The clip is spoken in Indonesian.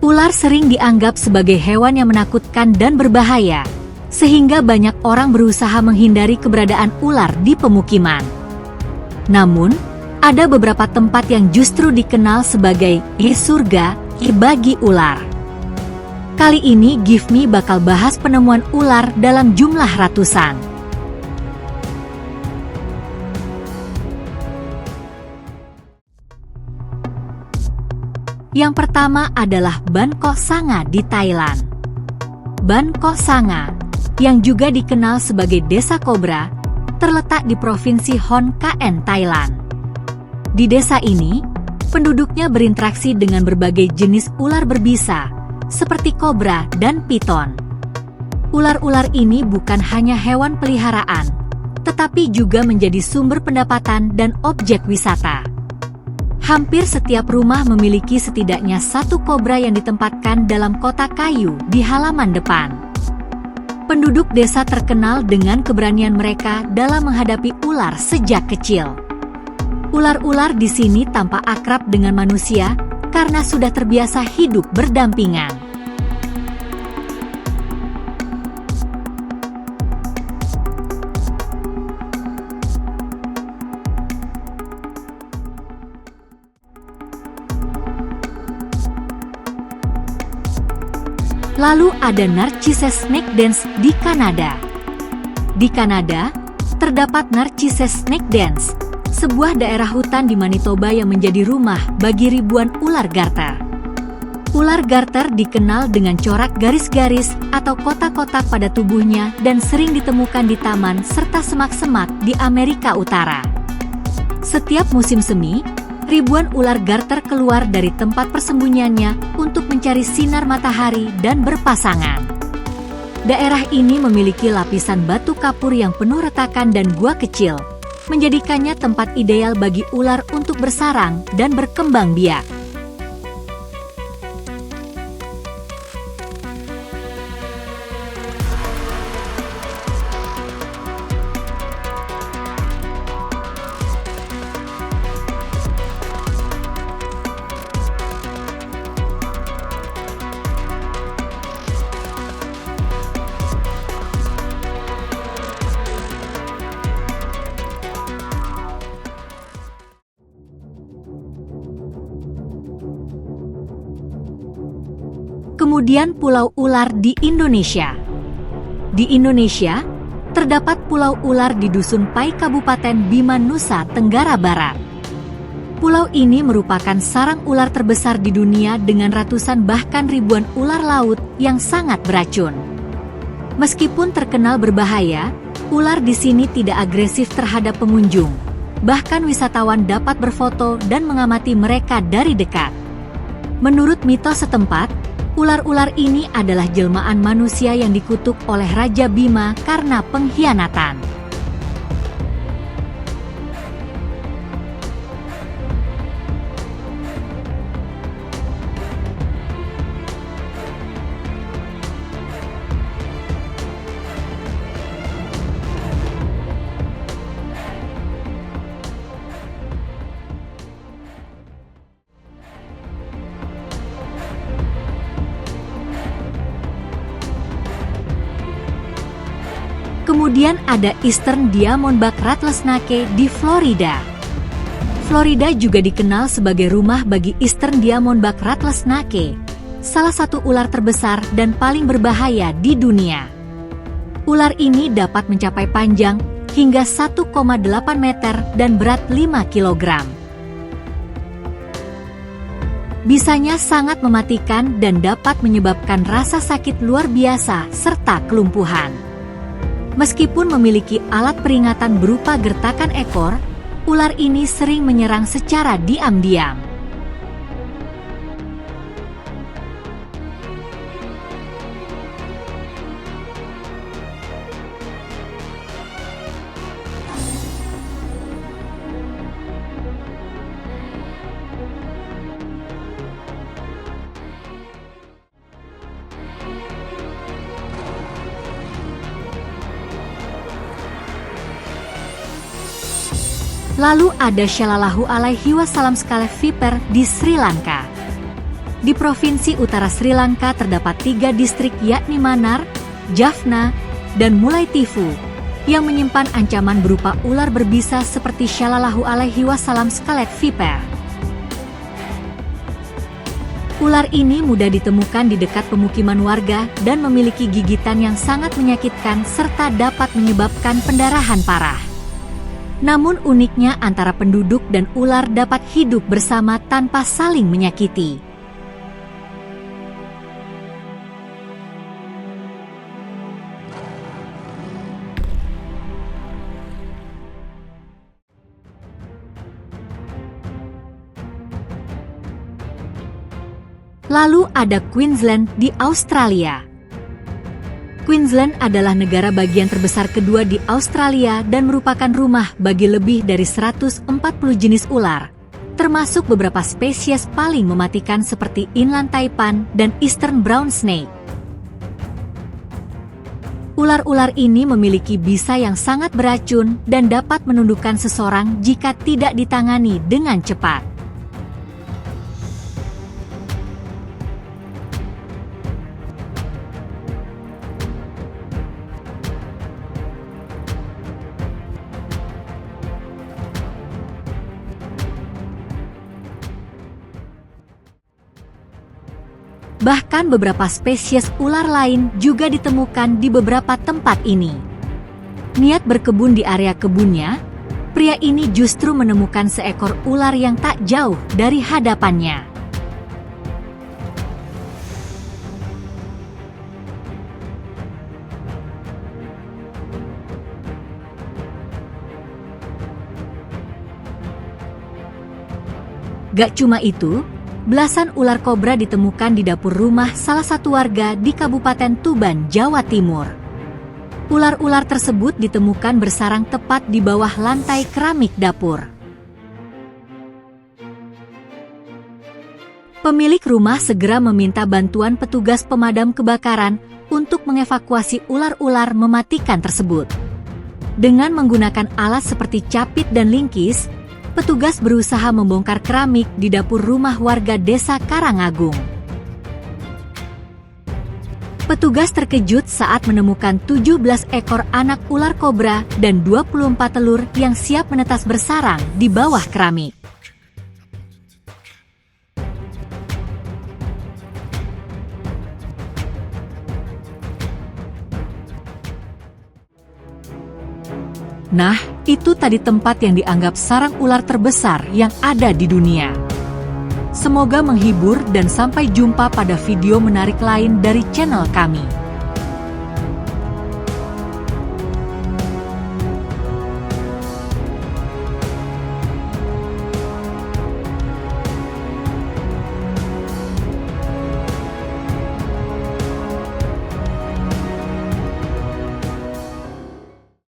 Ular sering dianggap sebagai hewan yang menakutkan dan berbahaya, sehingga banyak orang berusaha menghindari keberadaan ular di pemukiman. Namun, ada beberapa tempat yang justru dikenal sebagai surga bagi ular. Kali ini Give Me bakal bahas penemuan ular dalam jumlah ratusan. Yang pertama adalah Ban Koh Sanga di Thailand. Ban Koh Sanga, yang juga dikenal sebagai Desa Kobra, terletak di Provinsi Hon Kaen, Thailand. Di desa ini, penduduknya berinteraksi dengan berbagai jenis ular berbisa, seperti kobra dan piton. Ular-ular ini bukan hanya hewan peliharaan, tetapi juga menjadi sumber pendapatan dan objek wisata. Hampir setiap rumah memiliki setidaknya satu kobra yang ditempatkan dalam kotak kayu di halaman depan. Penduduk desa terkenal dengan keberanian mereka dalam menghadapi ular sejak kecil. Ular-ular di sini tampak akrab dengan manusia karena sudah terbiasa hidup berdampingan. Lalu ada Narcissus Snake Dance di Kanada. Di Kanada, terdapat Narcissus Snake Dance, sebuah daerah hutan di Manitoba yang menjadi rumah bagi ribuan ular garter. Ular garter dikenal dengan corak garis-garis atau kotak-kotak pada tubuhnya dan sering ditemukan di taman serta semak-semak di Amerika Utara. Setiap musim semi, ribuan ular garter keluar dari tempat persembunyiannya untuk mencari sinar matahari dan berpasangan. Daerah ini memiliki lapisan batu kapur yang penuh retakan dan gua kecil, menjadikannya tempat ideal bagi ular untuk bersarang dan berkembang biak. Kemudian pulau ular di Indonesia. Di Indonesia, terdapat pulau ular di Dusun Pai Kabupaten Bima, Nusa Tenggara Barat. Pulau ini merupakan sarang ular terbesar di dunia dengan ratusan bahkan ribuan ular laut yang sangat beracun. Meskipun terkenal berbahaya, ular di sini tidak agresif terhadap pengunjung. Bahkan wisatawan dapat berfoto dan mengamati mereka dari dekat. Menurut mitos setempat, ular-ular ini adalah jelmaan manusia yang dikutuk oleh Raja Bima karena pengkhianatan. Kemudian ada Eastern Diamondback Rattlesnake di Florida. Florida juga dikenal sebagai rumah bagi Eastern Diamondback Rattlesnake, salah satu ular terbesar dan paling berbahaya di dunia. Ular ini dapat mencapai panjang hingga 1,8 meter dan berat 5 kg. Bisanya sangat mematikan dan dapat menyebabkan rasa sakit luar biasa serta kelumpuhan. Meskipun memiliki alat peringatan berupa gertakan ekor, ular ini sering menyerang secara diam-diam. Lalu ada Shallallahu alaihi wasallam Scarlet Viper di Sri Lanka. Di Provinsi Utara Sri Lanka terdapat 3 distrik yakni Mannar, Jaffna, dan Mulai Tivu, yang menyimpan ancaman berupa ular berbisa seperti Shallallahu alaihi wasallam Scarlet Viper. Ular ini mudah ditemukan di dekat pemukiman warga dan memiliki gigitan yang sangat menyakitkan serta dapat menyebabkan pendarahan parah. Namun uniknya antara penduduk dan ular dapat hidup bersama tanpa saling menyakiti. Lalu ada Queensland di Australia. Queensland adalah negara bagian terbesar kedua di Australia dan merupakan rumah bagi lebih dari 140 jenis ular, termasuk beberapa spesies paling mematikan seperti Inland Taipan dan Eastern Brown Snake. Ular-ular ini memiliki bisa yang sangat beracun dan dapat menundukkan seseorang jika tidak ditangani dengan cepat. Bahkan beberapa spesies ular lain juga ditemukan di beberapa tempat ini. Niat berkebun di area kebunnya, pria ini justru menemukan seekor ular yang tak jauh dari hadapannya. Gak cuma itu, belasan ular kobra ditemukan di dapur rumah salah satu warga di Kabupaten Tuban, Jawa Timur. Ular-ular tersebut ditemukan bersarang tepat di bawah lantai keramik dapur. Pemilik rumah segera meminta bantuan petugas pemadam kebakaran untuk mengevakuasi ular-ular mematikan tersebut. Dengan menggunakan alat seperti capit dan lingkis, petugas berusaha membongkar keramik di dapur rumah warga desa Karangagung. Petugas terkejut saat menemukan 17 ekor anak ular kobra dan 24 telur yang siap menetas bersarang di bawah keramik. Nah, itu tadi tempat yang dianggap sarang ular terbesar yang ada di dunia. Semoga menghibur dan sampai jumpa pada video menarik lain dari channel kami.